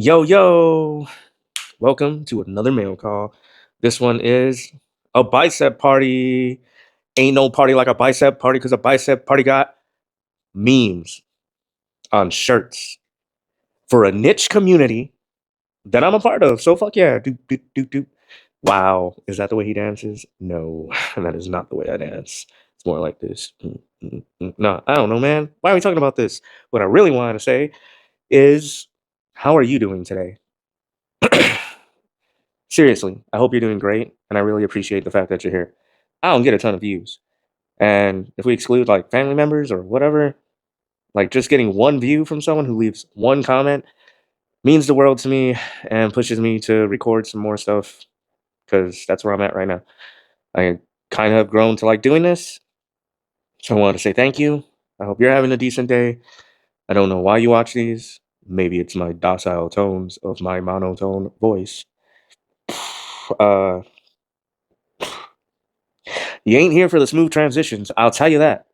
Yo, yo, welcome to another mail call. This one is a bicep party. Ain't no party like a bicep party because a bicep party got memes on shirts for a niche community that I'm a part of. So fuck yeah. Doop, doop, doop, doop. Wow. Is that the way he dances? No, that is not the way I dance. It's more like this. No, I don't know, man. Why are we talking about this? What I really wanted to say is, how are you doing today? Seriously, I hope you're doing great, and I really appreciate the fact that you're here. I don't get a ton of views, and if we exclude like family members or whatever, like just getting one view from someone who leaves one comment means the world to me and pushes me to record some more stuff because that's where I'm at right now. I kind of have grown to like doing this, so I wanted to say thank you. I hope you're having a decent day. I don't know why you watch these. Maybe it's my docile tones of my monotone voice. Uh, you ain't here for the smooth transitions, I'll tell you that.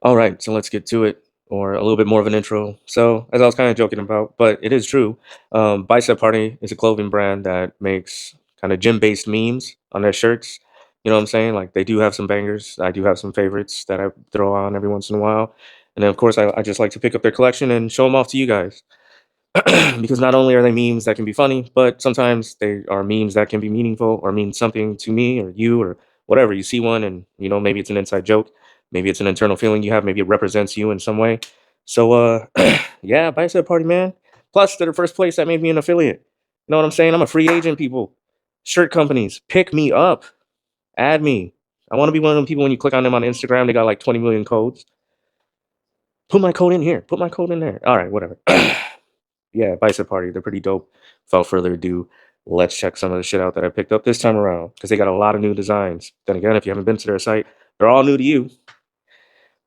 All right, so let's get to it, or a little bit more of an intro. So, as I was kind of joking about, but it is true. Bicep Party is a clothing brand that makes kind of gym-based memes on their shirts. You know what I'm saying? Like they do have some bangers. I do have some favorites that I throw on every once in a while, and then of course I just like to pick up their collection and show them off to you guys. Because not only are they memes that can be funny, but sometimes they are memes that can be meaningful or mean something to me or you or whatever. You see one and maybe it's an inside joke, maybe it's an internal feeling you have, maybe it represents you in some way. So yeah, Bicep Party, man. Plus they're the first place that made me an affiliate. You know what I'm saying? I'm a free agent, people. Shirt companies, pick me up, add me. I want to be one of them people when you click on them on Instagram, they got like 20 million codes. Put my code in here. Put my code in there. All right, whatever. Yeah, Bicep Party. They're pretty dope. Without further ado, let's check some of the shit out that I picked up this time around because they got a lot of new designs. Then again, if you haven't been to their site, they're all new to you.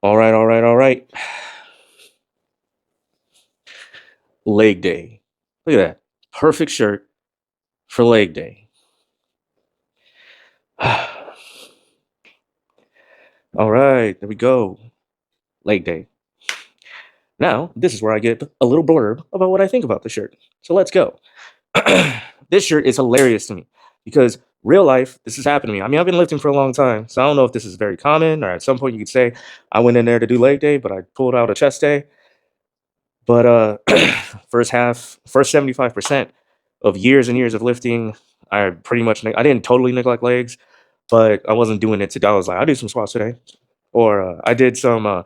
All right, all right, all right. Leg day. Look at that. Perfect shirt for leg day. All right, there we go. Leg day. Now, this is where I get a little blurb about what I think about the shirt. So let's go. This shirt is hilarious to me because real life, this has happened to me. I mean, I've been lifting for a long time, so I don't know if this is very common or at some point you could say I went in there to do leg day, but I pulled out a chest day. But first 75% of years and years of lifting, I pretty much I didn't totally neglect legs, but I wasn't doing it today. I was like, I do some squats today, or I did some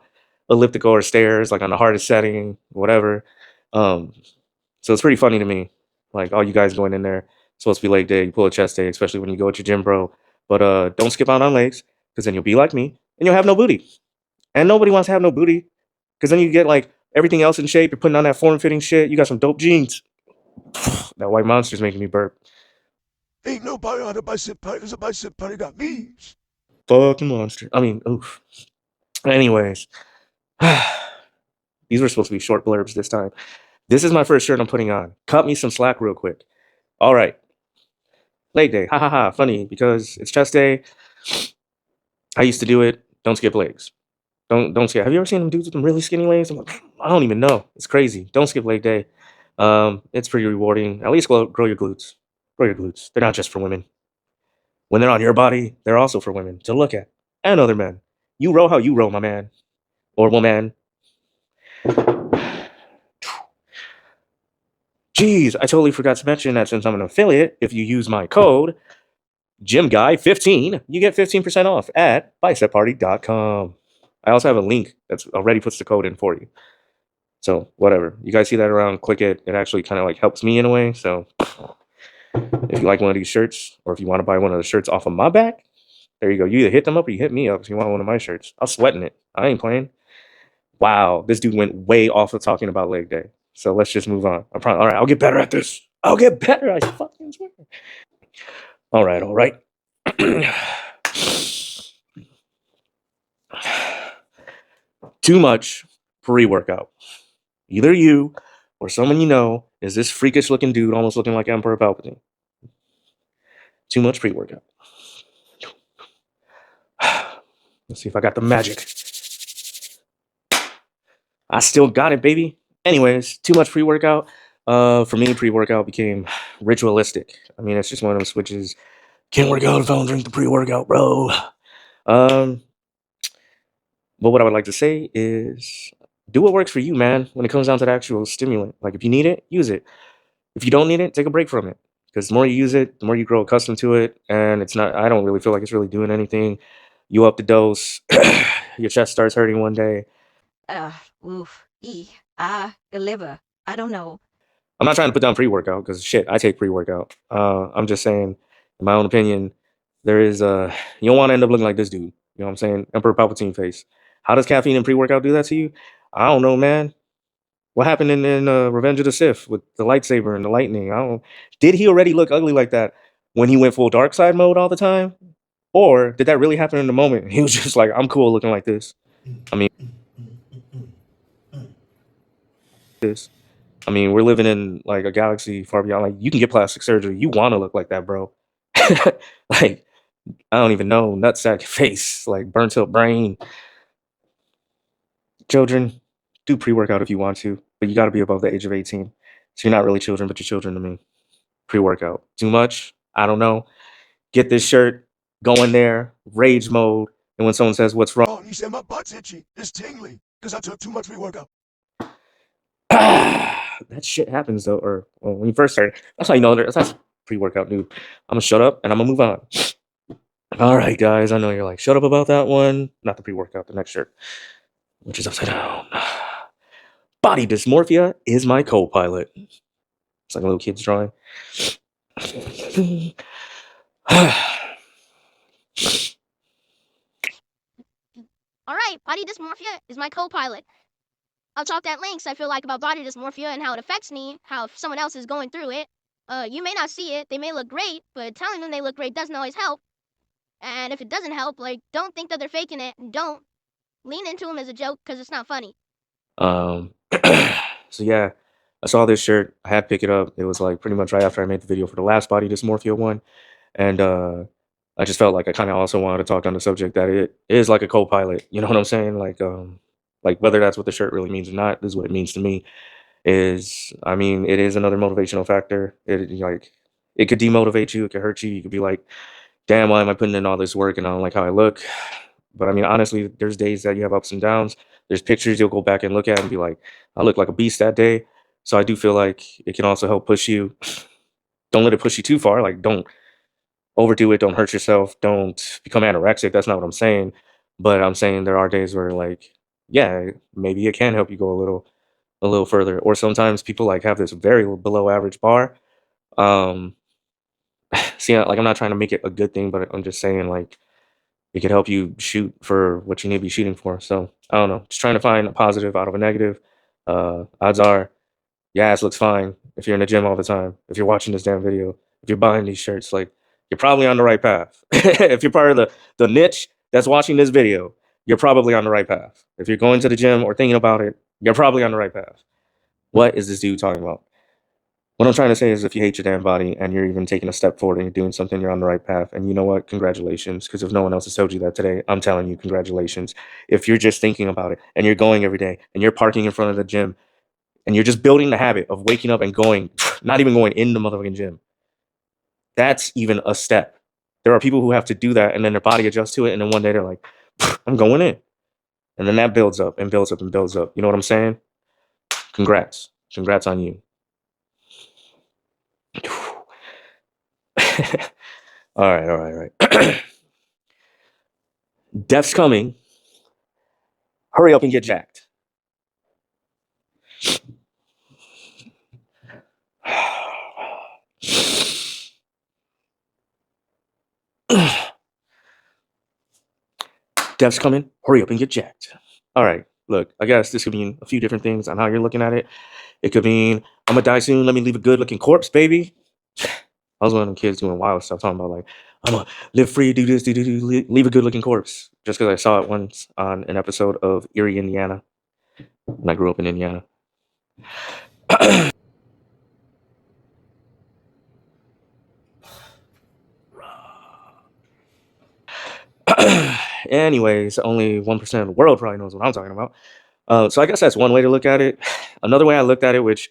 elliptical or stairs, like on the hardest setting, whatever. Um, so it's pretty funny to me, like all you guys going in there, supposed to be leg day, you pull a chest day, especially when you go at your gym, bro. But don't skip out on legs, because then you'll be like me and you'll have no booty. And nobody wants to have no booty, because then you get like everything else in shape. You're putting on that form fitting shit. You got some dope jeans. That white monster's making me burp. Ain't nobody on a bicep party. There's a bicep party got memes. Fucking monster. I mean, oof. Anyways, these were supposed to be short blurbs this time. This is my first shirt I'm putting on. Cut me some slack real quick. All right. Leg day. Ha ha ha. Funny because it's chest day. I used to do it. Don't skip legs. Don't skip. Have you ever seen them dudes with them really skinny legs? I'm like, I don't even know. It's crazy. Don't skip leg day. It's pretty rewarding. At least grow your glutes. Grow your glutes. They're not just for women. When they're on your body, they're also for women to look at and other men. You row how you row, my man or woman. Jeez, I totally forgot to mention that since I'm an affiliate, if you use my code GymGuy15, you get 15% off at bicepparty.com. I also have a link that's already puts the code in for you. So whatever. You guys see that around, click it. It actually kind of like helps me in a way. So if you like one of these shirts, or if you want to buy one of the shirts off of my back, there you go. You either hit them up or you hit me up if you want one of my shirts. I'm sweating it. I ain't playing. Wow, this dude went way off of talking about leg day. So let's just move on. I promise. All right, I'll get better at this. I'll get better. I fucking swear. All right, all right. Too much pre-workout. Either you or someone you know is this freakish looking dude almost looking like Emperor Palpatine. Too much pre-workout. Let's see if I got the magic. I still got it, baby. Anyways, too much pre-workout. For me, pre-workout became ritualistic. I mean, it's just one of those switches. Can't work out if I don't drink the pre-workout, bro. Um, but what I would like to say is do what works for you, man, when it comes down to the actual stimulant. Like if you need it, use it. If you don't need it, take a break from it. Because the more you use it, the more you grow accustomed to it. And it's not, I don't really feel like it's really doing anything. You up the dose, your chest starts hurting one day. Ugh, oof, the liver. I don't know. I'm not trying to put down pre-workout because shit, I take pre-workout. I'm just saying, in my own opinion, there is you don't want to end up looking like this dude. You know what I'm saying? Emperor Palpatine face. How does caffeine and pre-workout do that to you? I don't know, man. What happened in Revenge of the Sith with the lightsaber and the lightning? I don't. Did he already look ugly like that when he went full dark side mode all the time, or did that really happen in the moment? He was just like, I'm cool looking like this. I mean, this. I mean, we're living in like a galaxy far beyond. Like, you can get plastic surgery. You want to look like that, bro. Like, I don't even know, nutsack face, like burnt out brain. Children, do pre-workout if you want to, but you got to be above the age of 18. So you're not really children, but you're children to me. Pre-workout. Too much? I don't know. Get this shirt, go in there, rage mode, and when someone says what's wrong, Oh, he said my butt's itchy. It's tingly. Because I took too much pre-workout. that shit happens though. Or well, when you first start, that's how you know that's pre-workout, dude. I'm gonna shut up and I'm gonna move on. All right, guys. I know you're like, shut up about that one. Not the pre-workout, the next shirt, which is upside down. Body dysmorphia is my co-pilot. It's like a little kid's drawing. All right, body dysmorphia is my co-pilot. I'll talk that links I feel like about body dysmorphia and how it affects me, how if someone else is going through it, you may not see it, they may look great, but telling them they look great doesn't always help. And if it doesn't help, like, don't think that they're faking it. Don't lean into them as a joke because it's not funny. Um, so yeah, I saw this shirt. I had to pick it up. It was like pretty much right after I made the video for the last body dysmorphia one, and I just felt like I kind of also wanted to talk on the subject that it is like a co-pilot. You know what I'm saying? Like whether that's what the shirt really means or not, this is what it means to me. Is I mean, it is another motivational factor. It like it could demotivate you. It could hurt you. You could be like, damn, why am I putting in all this work and I don't like how I look? But I mean, honestly, there's days that you have ups and downs. There's pictures you'll go back and look at and be like, I look like a beast that day. So I do feel like it can also help push you. Don't let it push you too far. Like, don't overdo it. Don't hurt yourself. Don't become anorexic. That's not what I'm saying. But I'm saying there are days where, like, yeah, maybe it can help you go a little further. Or sometimes people like have this very below average bar. Um, See, like, I'm not trying to make it a good thing, but I'm just saying, like, it could help you shoot for what you need to be shooting for. So I don't know, just trying to find a positive out of a negative. Odds are your ass looks fine if you're in the gym all the time. If you're watching this damn video, if you're buying these shirts, like you're probably on the right path. If you're part of the niche that's watching this video, you're probably on the right path. If you're going to the gym or thinking about it, you're probably on the right path. What is this dude talking about? What I'm trying to say is if you hate your damn body and you're even taking a step forward and you're doing something, you're on the right path. And you know what? Congratulations. Because if no one else has told you that today, I'm telling you, congratulations. If you're just thinking about it and you're going every day and you're parking in front of the gym and you're just building the habit of waking up and going, not even going in the motherfucking gym, that's even a step. There are people who have to do that and then their body adjusts to it. And then one day they're like, I'm going in. And then that builds up and builds up and builds up. You know what I'm saying? Congrats. Congrats on you. All right. Death's coming. Hurry up and get jacked. Death's coming. Hurry up and get jacked. All right. Look, I guess this could mean a few different things on how you're looking at it. It could mean I'm gonna die soon. Let me leave a good looking corpse, baby. I was one of them kids doing wild stuff, talking about like I'm gonna live free, do this, leave a good looking corpse. Just because I saw it once on an episode of Erie, Indiana, when I grew up in Indiana. Anyways, only 1% of the world probably knows what I'm talking about. So I guess that's one way to look at it. Another way I looked at it, which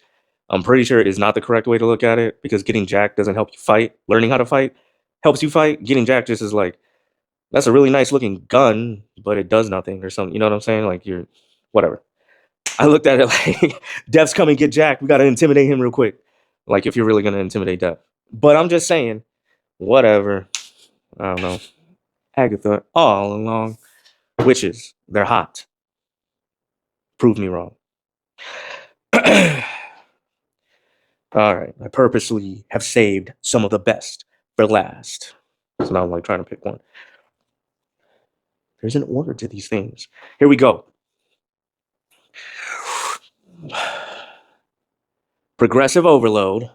I'm pretty sure is not the correct way to look at it, because getting jacked doesn't help you fight. Learning how to fight helps you fight. Getting jacked just is like, that's a really nice looking gun, but it does nothing or something. You know what I'm saying? Like, you're whatever. I looked at it like, Dev's coming, get jacked. We got to intimidate him real quick. Like, if you're really going to intimidate Dev. But I'm just saying, whatever. I don't know. Agatha, all along. Witches, they're hot. Prove me wrong. All right. I purposely have saved some of the best for last. So now I'm like trying to pick one. There's an order to these things. Here we go. Progressive overload,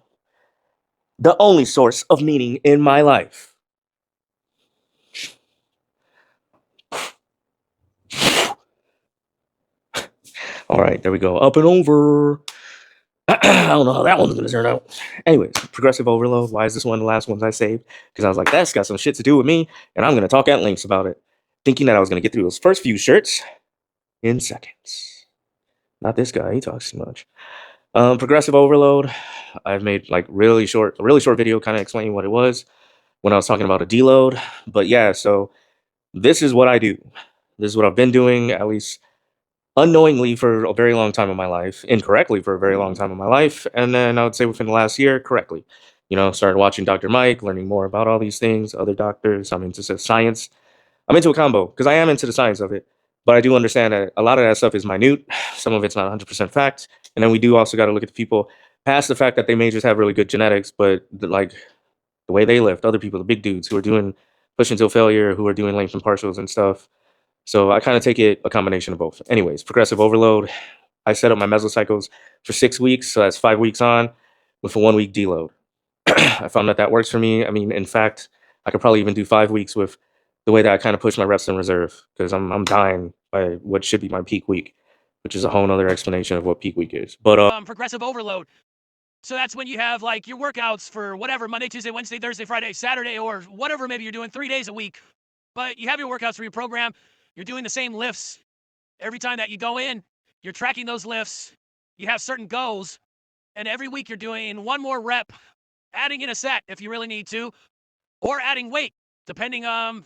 the only source of meaning in my life. All right, there we go. Up and over. I don't know how that one's going to turn out. Anyways, progressive overload. Why is this one the last ones I saved? Because I was like, that's got some shit to do with me, and I'm going to talk at length about it, thinking that I was going to get through those first few shirts in seconds. Not this guy. He talks too much. Progressive overload. I've made like a really short video kind of explaining what it was when I was talking about a deload. But yeah, so this is what I do. This is what I've been doing, at least unknowingly, for a very long time in my life, incorrectly for a very long time in my life, and then I would say within the last year, correctly. You know, started watching Dr. Mike, learning more about all these things, other doctors. I'm into science. I'm into a combo because I am into the science of it, but I do understand that a lot of that stuff is minute. Some of it's not 100% fact, and then we do also got to look at the people past the fact that they may just have really good genetics, but like the way they lift, other people, the big dudes who are doing push until failure, who are doing length and partials and stuff. So I kind of take it a combination of both. Anyways, progressive overload. I set up my mesocycles for 6 weeks, so that's 5 weeks on with a 1 week deload. I found that works for me. I mean, in fact, I could probably even do 5 weeks with the way that I kind of push my reps in reserve, because I'm dying by what should be my peak week, which is a whole nother explanation of what peak week is. But progressive overload. So that's when you have like your workouts for whatever, Monday, Tuesday, Wednesday, Thursday, Friday, Saturday, or whatever. Maybe you're doing 3 days a week, but you have your workouts for your program. You're doing the same lifts every time that you go in. You're tracking those lifts. You have certain goals, and every week you're doing one more rep, adding in a set if you really need to, or adding weight depending on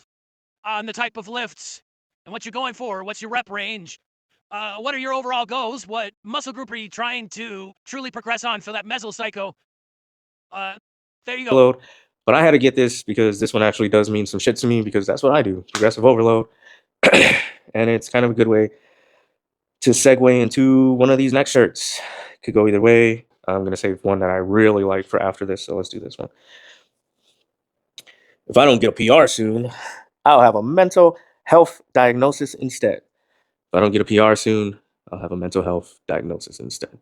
the type of lifts and what you're going for. What's your rep range? What are your overall goals? What muscle group are you trying to truly progress on for that mesocycle? There you go. But I had to get this because this one actually does mean some shit to me, because that's what I do, progressive overload. And it's kind of a good way to segue into one of these next shirts. Could go either way. I'm going to save one that I really like for after this, so let's do this one. If I don't get a PR soon, I'll have a mental health diagnosis instead. If I don't get a PR soon, I'll have a mental health diagnosis instead.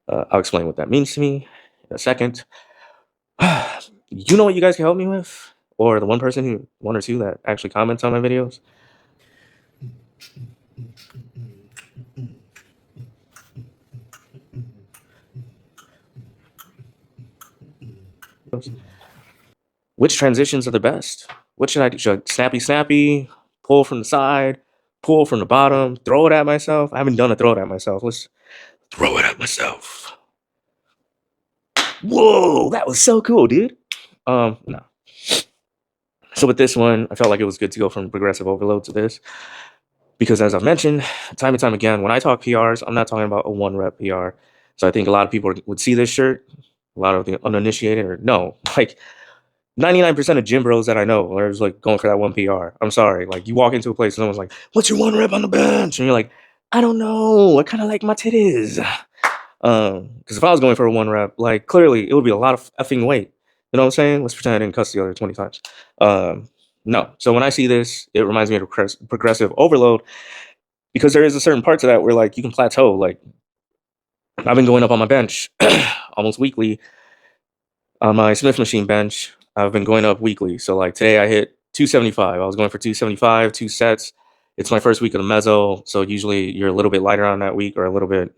I'll explain what that means to me in a second. You know what you guys can help me with? Or the one or two that actually comments on my videos? Which transitions are the best? What should I do? Should I snappy, pull from the side, pull from the bottom, throw it at myself? I haven't done a throw it at myself. Let's throw it at myself. Whoa, that was so cool, dude. No. So with this one, I felt like it was good to go from progressive overload to this, because as I've mentioned time and time again, when I talk PRs, I'm not talking about a 1 rep PR. So I think a lot of people would see this shirt, a lot of the uninitiated, or no, like 99% of gym bros that I know are just like going for that 1 PR. I'm sorry. Like, you walk into a place and someone's like, what's your 1 rep on the bench? And you're like, I don't know. I kind of like my titties. Because if I was going for a 1 rep, like, clearly it would be a lot of effing weight. You know what I'm saying? Let's pretend I didn't cuss the other 20 times. No. So when I see this, it reminds me of progressive overload, because there is a certain part to that where, like, you can plateau. Like, I've been going up on my bench almost weekly on my Smith machine bench. I've been going up weekly. So like today I hit 275. I was going for 275, 2 sets. It's my first week of the meso. So usually you're a little bit lighter on that week, or you're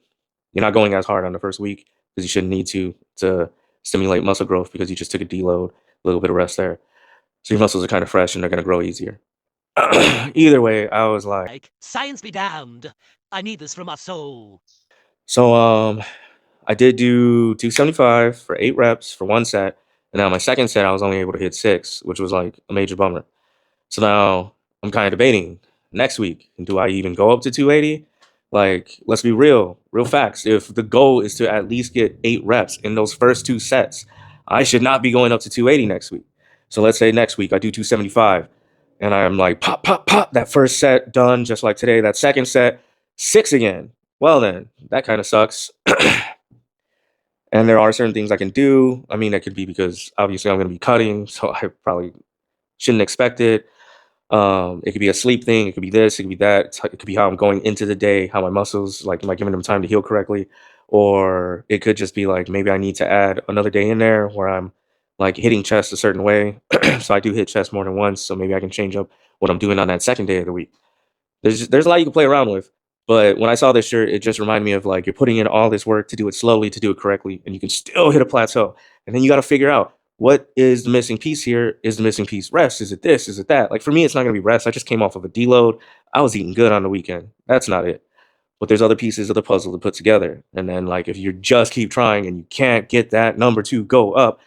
not going as hard on the first week, because you shouldn't need to stimulate muscle growth, because you just took a deload, a little bit of rest there. So your muscles are kind of fresh and they're going to grow easier. Either way, I was like, Science be damned. I need this for my soul. So I did do 275 for 8 reps for one set, and now my second set I was only able to hit 6, which was like a major bummer. So now I'm kind of debating next week, do I even go up to 280? Like, let's be real facts. If the goal is to at least get 8 reps in those first 2 sets, I should not be going up to 280 next week. So let's say next week I do 275, and I'm like, pop, pop, pop, that first set done just like today. That second set, 6 again. Well, then, that kind of sucks. And there are certain things I can do. I mean, that could be because obviously I'm going to be cutting, so I probably shouldn't expect it. It could be a sleep thing. It could be this. It could be that. It could be how I'm going into the day, how my muscles, like, am I giving them time to heal correctly? Or it could just be like maybe I need to add another day in there where I'm like hitting chest a certain way. So I do hit chest more than once. So maybe I can change up what I'm doing on that second day of the week. There's a lot you can play around with. But when I saw this shirt, it just reminded me of like you're putting in all this work to do it slowly, to do it correctly, and you can still hit a plateau. And then you got to figure out what is the missing piece here. Is the missing piece rest? Is it this? Is it that? Like for me, it's not going to be rest. I just came off of a deload. I was eating good on the weekend. That's not it. But there's other pieces of the puzzle to put together. And then like if you just keep trying and you can't get that number 2 go up,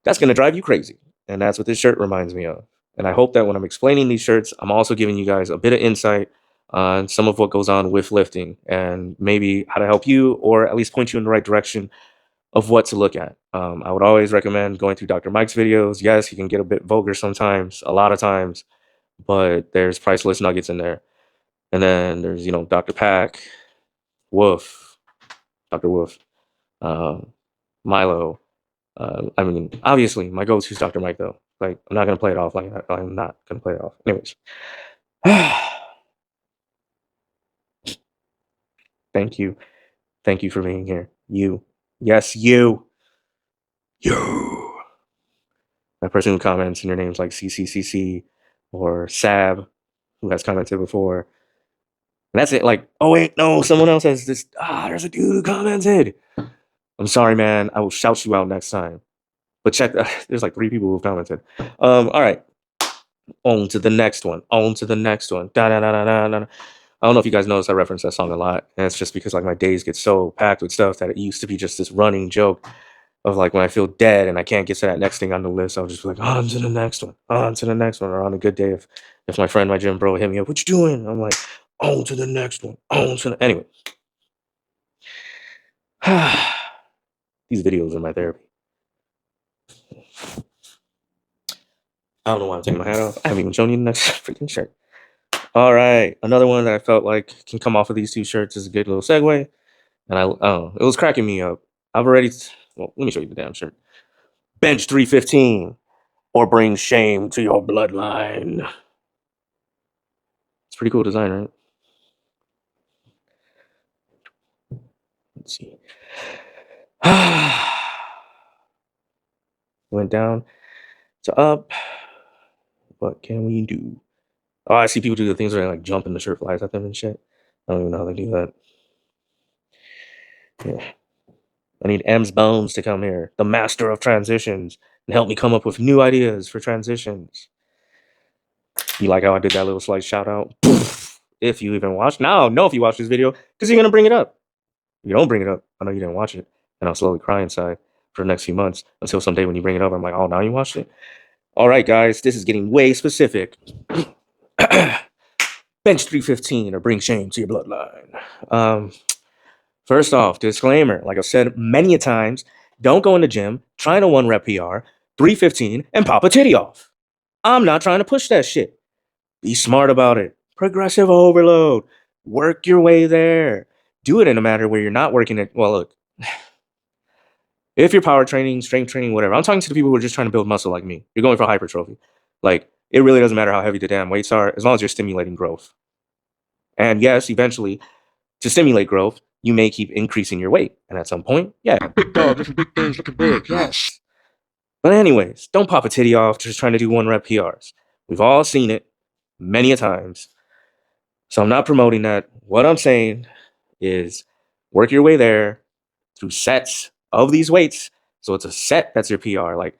that's going to drive you crazy. And that's what this shirt reminds me of. And I hope that when I'm explaining these shirts, I'm also giving you guys a bit of insight on some of what goes on with lifting and maybe how to help you or at least point you in the right direction of what to look at. I would always recommend going through Dr. Mike's videos. Yes, he can get a bit vulgar sometimes, a lot of times, but there's priceless nuggets in there. And then there's, Dr. Pack, Wolf, Dr. Wolf, Milo. I mean, obviously, my go-to is Dr. Mike, though. Like, I'm not going to play it off like that. I'm not going to play it off. Anyways. Thank you. Thank you for being here. You. Yes, you. You. That person who comments and your name's like CCCC or Sab, who has commented before. And that's it. Like, oh, wait, no, someone else has this. There's a dude who commented. I'm sorry, man. I will shout you out next time. But check, there's like 3 people who've commented. All right. On to the next one. On to the next one. Da, da, da, da, da, da. I don't know if you guys notice I reference that song a lot. And it's just because like my days get so packed with stuff that it used to be just this running joke of like when I feel dead and I can't get to that next thing on the list, I'll just be like, on to the next one, on to the next one. Or on a good day, if my friend, my gym bro hit me up, what you doing? I'm like, on to the next one, on to the, anyway. These videos are my therapy. I don't know why I'm taking my hat off. I haven't even shown you the next freaking shirt. All right, another one that I felt like can come off of these 2 shirts is a good little segue. And it was cracking me up. I've already, well, let me show you the damn shirt. Bench 315 or bring shame to your bloodline. It's pretty cool design, right? Let's see. Went down to up. What can we do? Oh, I see people do the things where they like jump and the shirt flies at them and shit. I don't even know how they do that. Yeah. I need M's Bones to come here, the master of transitions, and help me come up with new ideas for transitions. You like how I did that little slight shout out? If you even watched. Now, know if you watch this video, because you're going to bring it up. If you don't bring it up, I know you didn't watch it. And I'll slowly cry inside for the next few months until someday when you bring it up, I'm like, oh, now you watched it? All right, guys, this is getting way specific. Bench 315 or bring shame to your bloodline. First off, disclaimer, like I've said many a times, don't go in the gym, trying to 1-rep PR, 315, and pop a titty off. I'm not trying to push that shit. Be smart about it. Progressive overload. Work your way there. Do it in a matter where you're not working it. Well, look, if you're power training, strength training, whatever, I'm talking to the people who are just trying to build muscle like me. You're going for hypertrophy. Like, it really doesn't matter how heavy the damn weights are, as long as you're stimulating growth. And yes, eventually, to stimulate growth, you may keep increasing your weight. And at some point, yeah, big dog, different big things, looking big, yes. But anyways, don't pop a titty off just trying to do 1-rep PRs. We've all seen it many a times. So I'm not promoting that. What I'm saying is work your way there through sets of these weights. So it's a set that's your PR. Like,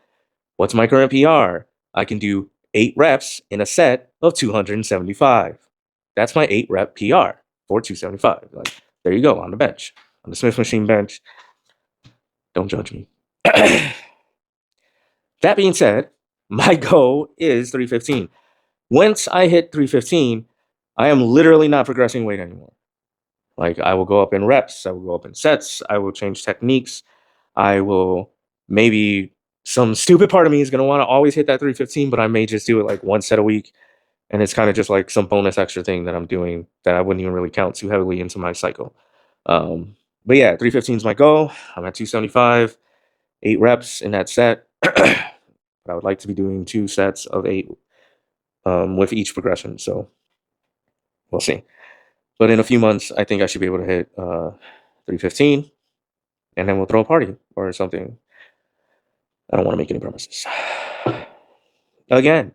what's my current PR? I can do 8 reps in a set of 275. That's my 8-rep PR for 275. Like, there you go, on the bench, on the Smith machine bench. Don't judge me. That being said, my goal is 315. Once I hit 315, I am literally not progressing weight anymore. Like, I will go up in reps, I will go up in sets, I will change techniques, I will maybe some stupid part of me is going to want to always hit that 315, but I may just do it like one set a week. And it's kind of just like some bonus extra thing that I'm doing that I wouldn't even really count too heavily into my cycle. But yeah, 315 is my goal. I'm at 275, 8 reps in that set. I would like to be doing 2 sets of 8 with each progression. So we'll see. But in a few months, I think I should be able to hit 315, and then we'll throw a party or something. I don't want to make any promises. Again,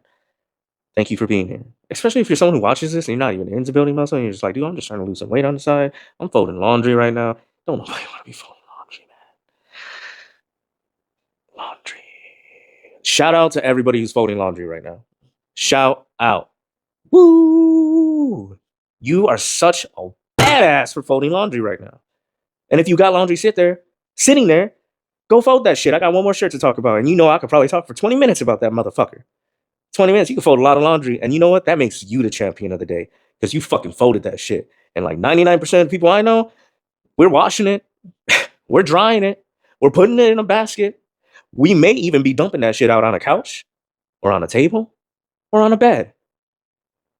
thank you for being here. Especially if you're someone who watches this and you're not even into building muscle and you're just like, dude, I'm just trying to lose some weight on the side. I'm folding laundry right now. Don't nobody want to be folding laundry, man. Laundry. Shout out to everybody who's folding laundry right now. Shout out. Woo! You are such a badass for folding laundry right now. And if you got laundry sitting there, go fold that shit. I got one more shirt to talk about. And you know I could probably talk for 20 minutes about that motherfucker. 20 minutes, you can fold a lot of laundry. And you know what? That makes you the champion of the day. Because you fucking folded that shit. And like 99% of the people I know, we're washing it. We're drying it. We're putting it in a basket. We may even be dumping that shit out on a couch or on a table or on a bed.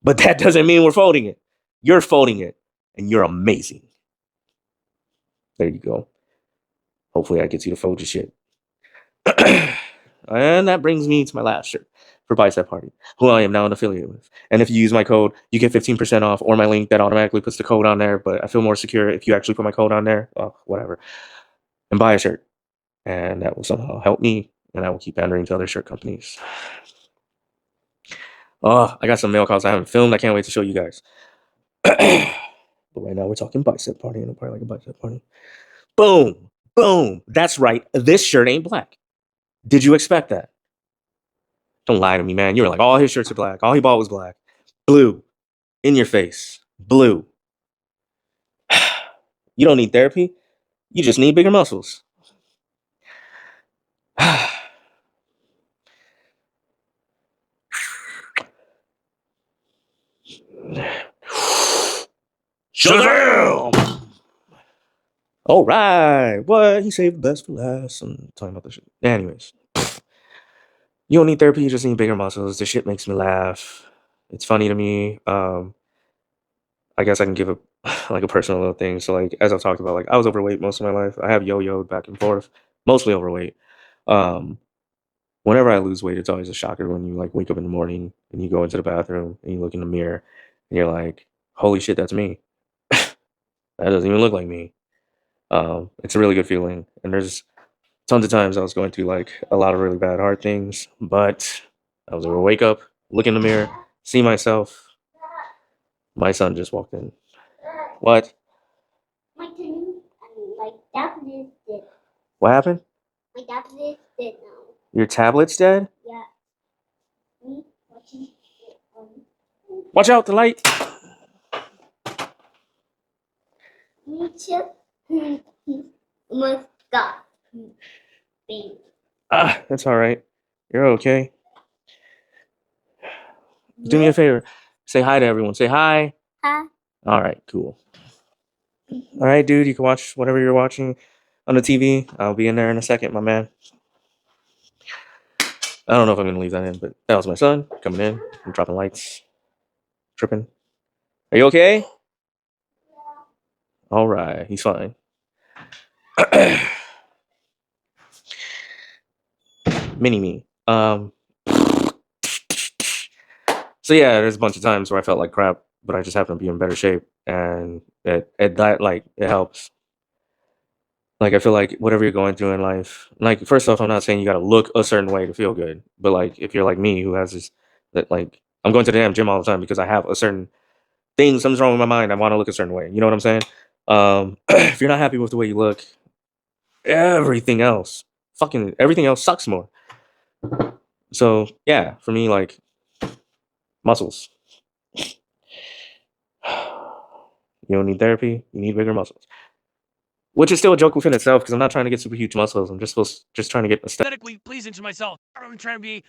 But that doesn't mean we're folding it. You're folding it. And you're amazing. There you go. Hopefully I get you to fold your shit. And that brings me to my last shirt for Bicep Party, who I am now an affiliate with. And if you use my code, you get 15% off, or my link that automatically puts the code on there. But I feel more secure if you actually put my code on there. Oh, whatever. And buy a shirt. And that will somehow help me. And I will keep pandering to other shirt companies. Oh, I got some mail calls I haven't filmed. I can't wait to show you guys. But right now we're talking Bicep Party, and I'm probably like a Bicep Party. Boom. Boom. That's right. This shirt ain't black. Did you expect that? Don't lie to me, man. You were like, all his shirts are black. All he bought was black. Blue. In your face. Blue. You don't need therapy. You just need bigger muscles. Shazam! All right. What? He saved the best for last. I'm talking about this shit. Anyways. You don't need therapy. You just need bigger muscles. This shit makes me laugh. It's funny to me. I guess I can give a like a personal little thing. So like as I've talked about, like I was overweight most of my life. I have yo-yoed back and forth, mostly overweight. Whenever I lose weight, it's always a shocker when you like wake up in the morning and you go into the bathroom and you look in the mirror and you're like, holy shit, that's me. That doesn't even look like me. It's a really good feeling. And there's tons of times I was going through like a lot of really bad hard things, but I was able to wake up, look in the mirror, see myself. My son just walked in. What? My tablet is dead. What happened? My tablet is dead now. Your tablet's dead? Yeah. Me watching it on. Watch out, the light. Me too. Almost got baby. That's all right. You're okay. Do me a favor. Say hi to everyone. Say hi. Hi. All right, cool. All right, dude, you can watch whatever you're watching on the TV. I'll be in there in a second, my man. I don't know if I'm going to leave that in, but that was my son coming in. I'm dropping lights. Tripping. Are you okay? All right, he's fine. Mini me. So yeah, there's a bunch of times where I felt like crap, but I just happened to be in better shape, and it helps. Like I feel like whatever you're going through in life, like first off, I'm not saying you got to look a certain way to feel good, but like if you're like me who has this, that like I'm going to the damn gym all the time because I have a certain thing, something's wrong with my mind. I want to look a certain way. You know what I'm saying? If you're not happy with the way you look, everything else sucks more. So yeah, for me, like muscles. You don't need therapy. You need bigger muscles. Which is still a joke within itself because I'm not trying to get super huge muscles. I'm just trying to get aesthetically pleasing to myself. I'm trying to be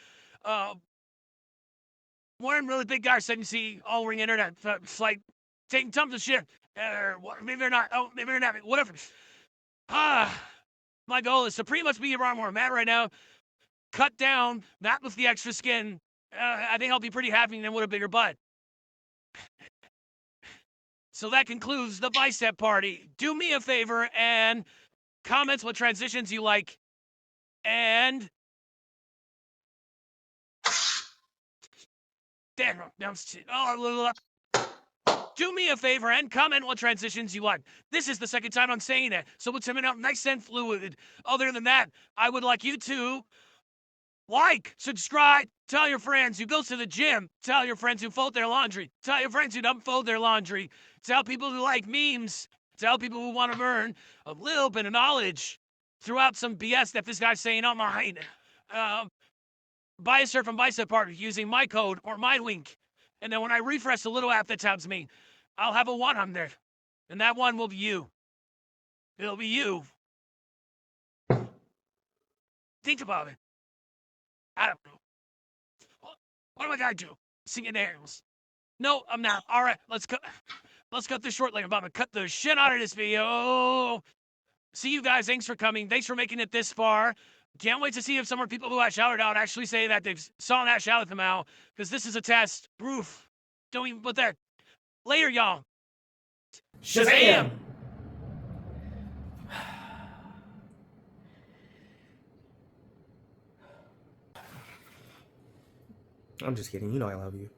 one really big guy said you see all over the internet. It's like taking tons of shit. Maybe they're not. Oh, maybe they're not. Whatever. My goal is to pretty much be around where I'm at right now. Cut down, not with the extra skin. I think I'll be pretty happy than with a bigger butt. So that concludes the bicep party. Do me a favor and comment what transitions you like. And damn, do me a favor and comment what transitions you like. This is the second time I'm saying that, so it's coming out nice and fluid. Other than that, I would like you to like, subscribe, tell your friends who go to the gym, tell your friends who fold their laundry, tell your friends who don't fold their laundry, tell people who like memes, tell people who want to learn a little bit of knowledge throughout some BS that this guy's saying online. Buy a shirt from Bicep Party using my code or my link. And then when I refresh the little app that tags me, I'll have a 1 on there. And that 1 will be you. It'll be you. Think about it. I don't know. What am I gonna do? Singing airs. No, I'm not. All right, let's cut this short. Like I'm about to cut the shit out of this video. See you guys. Thanks for coming. Thanks for making it this far. Can't wait to see if some more people who I shouted out actually say that they've saw that shout them out. Because this is a test. Proof. Don't even put that. Later, y'all. Shazam! I'm just kidding. You know I love you.